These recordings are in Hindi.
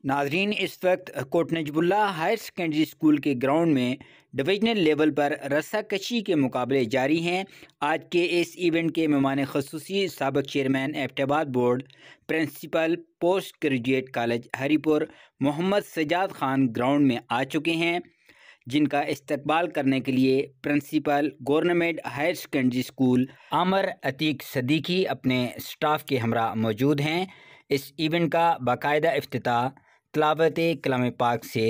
नाजरीन, इस वक्त कोट नजबुल्ला हायर सेकेंडरी स्कूल के ग्राउंड में डिवीजनल लेवल पर रस्सा कशी के मुकाबले जारी हैं। आज के इस इवेंट के मेहमान ख़ुसूसी साबिक़ chairman Abbottabad board principal post graduate college Haripur Mohammad Sajjad Khan ground में आ चुके हैं, जिनका इस्तकबाल करने के लिए principal government higher secondary school Aamer Ateeq Siddiqui अपने स्टाफ के हमरा मौजूद हैं। इस इवेंट का बाकायदा इफ्तिताह तिलावत कलाम पाक से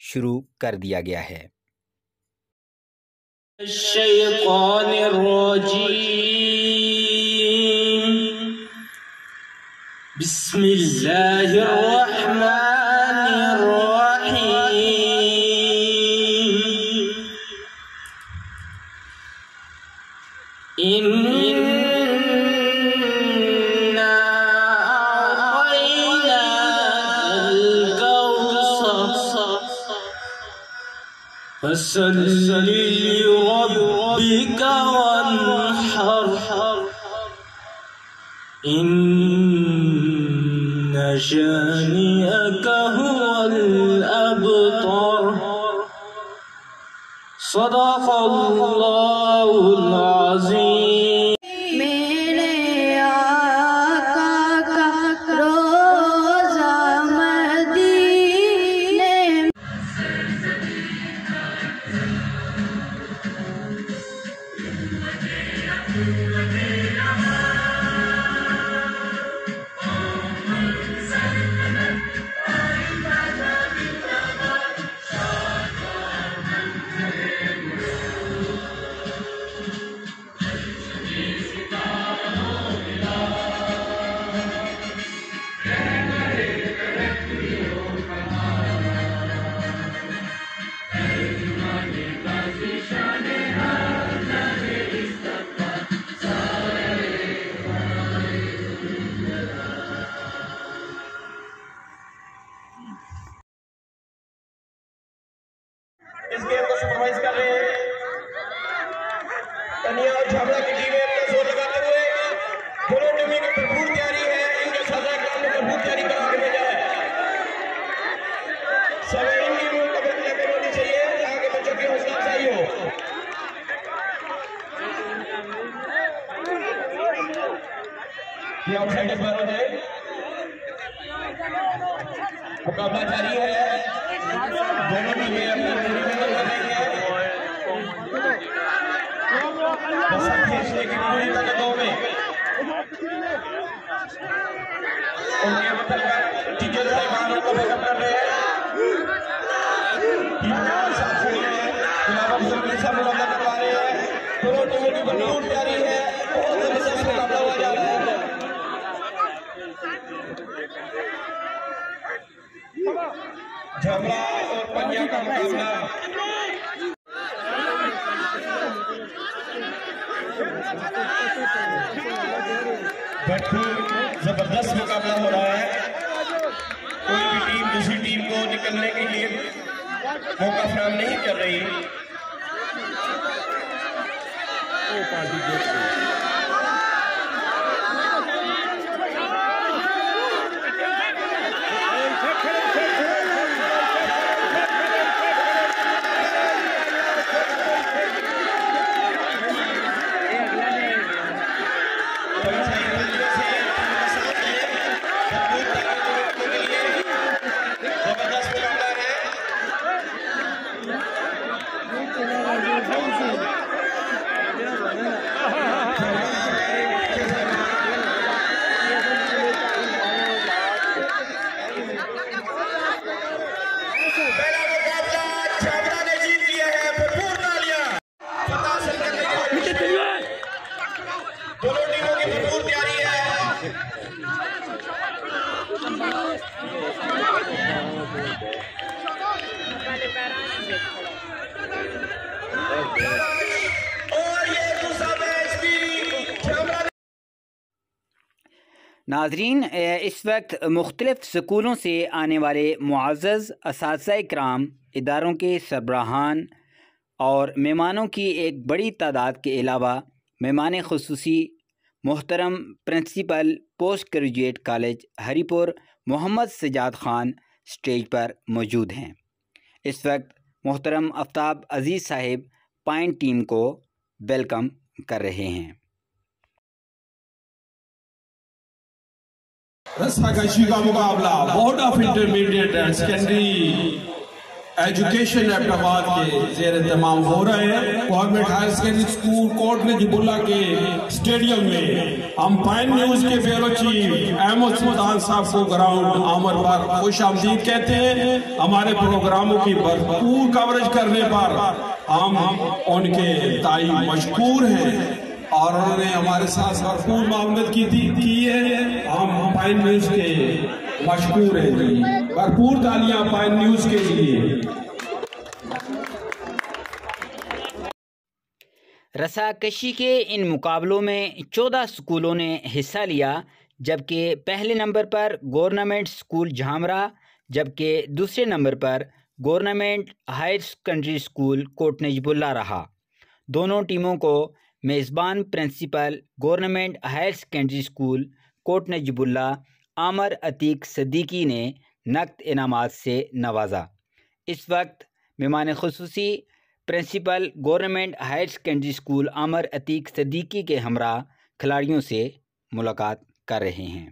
शुरू कर दिया गया है। फसल्लि लिरब्बिका वन्हर इन्न शानिअका हुवल अबतर। सदक़ल्लाहुल अज़ीम। इस गेम को सुपरवाइज कर रहे हैं कन्या और छाबड़ा की टीमें अपना जोर लगाते हुए। दोनों टीमों की भरपूर तैयारी है, इनके साझा काम में भरपूर तैयारी करा के भेजा है। सभी इन टीमों को बेहतर होनी चाहिए जहां के बच्चों की हौसला अफजाई हो। ये आउटसाइड बार हो जाए, मुकाबला जारी है। दोनों टीमें अपनी पूरी मेहनत कर रही हैं, बस खींचने की पूरी ताकतों में उनके मतलब टीचर साहिबानों को बैकअप कर रहे हैं। साथ खड़ी है, खिलाफ सब मुकाबला करवा रहे हैं। दोनों टीमों की भरपूर तैयारी है, बहुत जबरदस्त मुकाबला हुआ जा रहा है। झबरा और पंजा का मुकाबला भरपूर जबरदस्त मुकाबला हो रहा है। कोई भी टीम दूसरी टीम को निकलने के लिए मौका फराहम नहीं कर रही। दोनों टीमों की भरपूर तैयारी है। और ये दूसरा मैच भी नाजरीन, इस वक्त मुख्तलिफ स्कूलों से आने वाले मुअज़्ज़ज़ असातिज़ा इकराम, इदारों के सरबराहान और मेहमानों की एक बड़ी तादाद के अलावा मेहमान ख़ुसूसी मोहतरम principal post graduate college Haripur Mohammad Sajjad Khan stage पर मौजूद हैं। इस वक्त मोहतरम आफ्ताब अजीज़ साहिब पॉइंट टीम को वेलकम कर रहे हैं। रस्साकशी का मुकाबला board of intermediate and secondary education Abbottabad के ज़ेर तमाम हो रहे हैं। Government higher secondary school Kot Najibullah के स्टेडियम में हम पाइन न्यूज के ब्यूरो चीफ अहमद सुल्तान साहब को ग्राउंड आमर पर खुश आमदीद कहते हैं। हमारे प्रोग्रामों की भरपूर कवरेज करने पर हम उनके ताई मशकूर हैं और उन्होंने हमारे साथ भरपूर मामलत की है। हम पाइन न्यूज के मशकूर हैं जी। भरपूर तालियां पाइन न्यूज के लिए। रस्साकशी के इन मुकाबलों में 14 स्कूलों ने हिस्सा लिया, जबकि पहले नंबर पर गवर्नमेंट स्कूल झामरा, जबकि दूसरे नंबर पर government higher secondary school Kot Najibullah रहा। दोनों टीमों को मेज़बान principal government higher secondary school Kot Najibullah Aamir Atiq Siddiqui ने नक़द इनामात से नवाजा। इस वक्त मेहमान ख़ुसूसी principal government higher secondary school Aamer Atiq Siddiqui के हमरा खिलाड़ियों से मुलाकात कर रहे हैं।